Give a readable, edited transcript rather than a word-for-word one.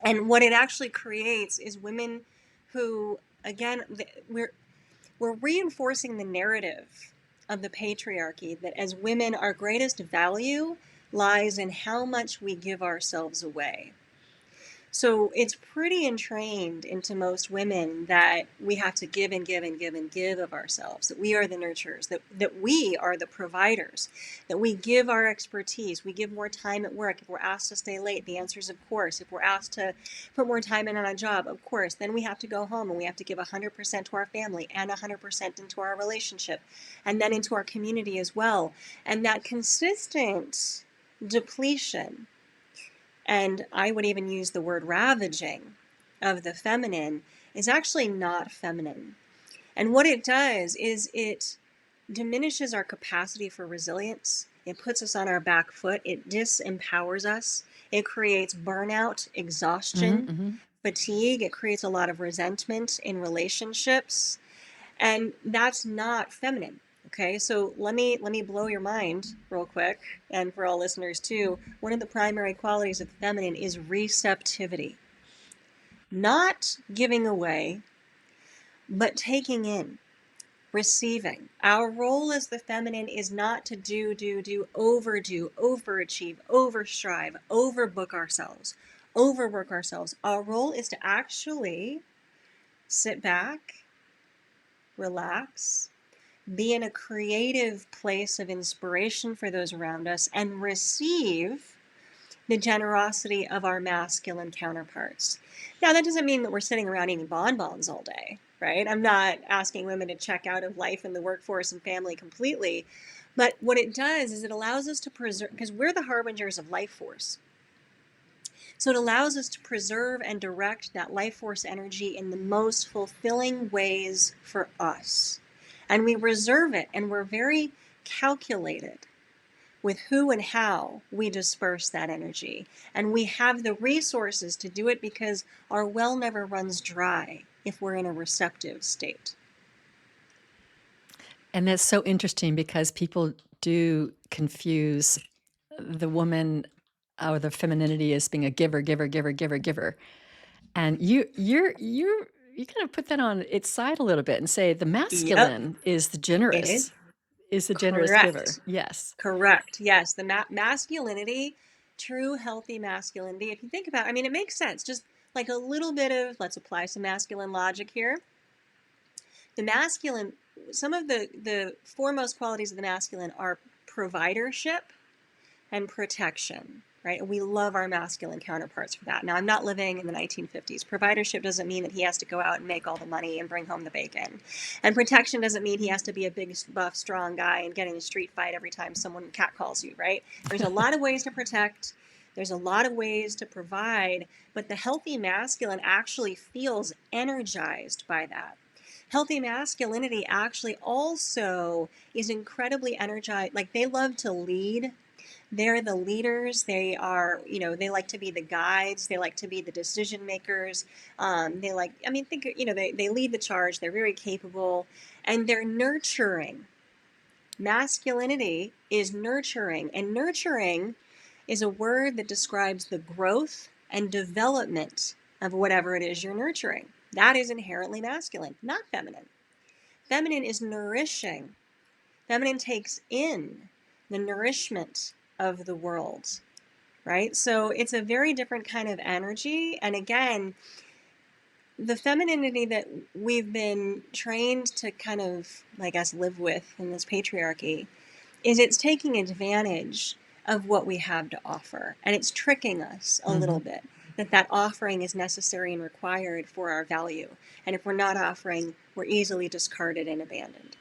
And what it actually creates is women who, again, we're reinforcing the narrative of the patriarchy that as women, our greatest value lies in how much we give ourselves away. So it's pretty entrained into most women that we have to give and give and give and give of ourselves, that we are the nurturers, that we are the providers, that we give our expertise, we give more time at work. If we're asked to stay late, the answer is of course. If we're asked to put more time in on a job, of course. Then we have to go home and we have to give 100% to our family and 100% into our relationship and then into our community as well. And that consistent depletion, and I would even use the word ravaging, of the feminine is actually not feminine. And what it does is it diminishes our capacity for resilience. It puts us on our back foot. It disempowers us. It creates burnout, Mm-hmm, exhaustion, mm-hmm. fatigue. It creates a lot of resentment in relationships. And that's not feminine. Okay, so let me blow your mind real quick, and for all listeners too. One of the primary qualities of the feminine is receptivity, not giving away, but taking in, receiving. Our role as the feminine is not to do, overdo, overachieve, overstrive, overbook ourselves, overwork ourselves. Our role is to actually sit back, relax, be in a creative place of inspiration for those around us, and receive the generosity of our masculine counterparts. Now, that doesn't mean that we're sitting around eating bonbons all day, right? I'm not asking women to check out of life in the workforce and family completely. But what it does is it allows us to preserve, because we're the harbingers of life force. So it allows us to preserve and direct that life force energy in the most fulfilling ways for us. And we reserve it, and we're very calculated with who and how we disperse that energy. And we have the resources to do it because our well never runs dry if we're in a receptive state. And that's so interesting because people do confuse the woman or the femininity as being a giver, giver, giver, giver, giver. And you kind of put that on its side a little bit and say the Yep, masculine is it is. the generous giver. Correct. Yes. Correct. Yes, the masculinity, true healthy masculinity. If you think about, I mean, it makes sense. Just like a little bit of, let's apply some masculine logic here. The masculine, some of the foremost qualities of the masculine are providership and protection, right? We love our masculine counterparts for that. Now, I'm not living in the 1950s. Providership doesn't mean that he has to go out and make all the money and bring home the bacon. And protection doesn't mean he has to be a big, buff, strong guy and get in a street fight every time someone catcalls you, right? There's a lot of ways to protect. There's a lot of ways to provide, but the healthy masculine actually feels energized by that. Healthy masculinity actually also is incredibly energized. Like they love to lead. They're the leaders. They are, they like to be the guides. They like to be the decision makers. They like, I mean, think, they lead the charge. They're very capable and they're nurturing. Masculinity is nurturing, and nurturing is a word that describes the growth and development of whatever it is you're nurturing. That is inherently masculine, not feminine. Feminine is nourishing. Feminine takes in the nourishment of the world, right? So it's a very different kind of energy. And again, the femininity that we've been trained to kind of, I guess, live with in this patriarchy is it's taking advantage of what we have to offer. And it's tricking us a Mm-hmm. little bit that offering is necessary and required for our value. And if we're not offering, we're easily discarded and abandoned.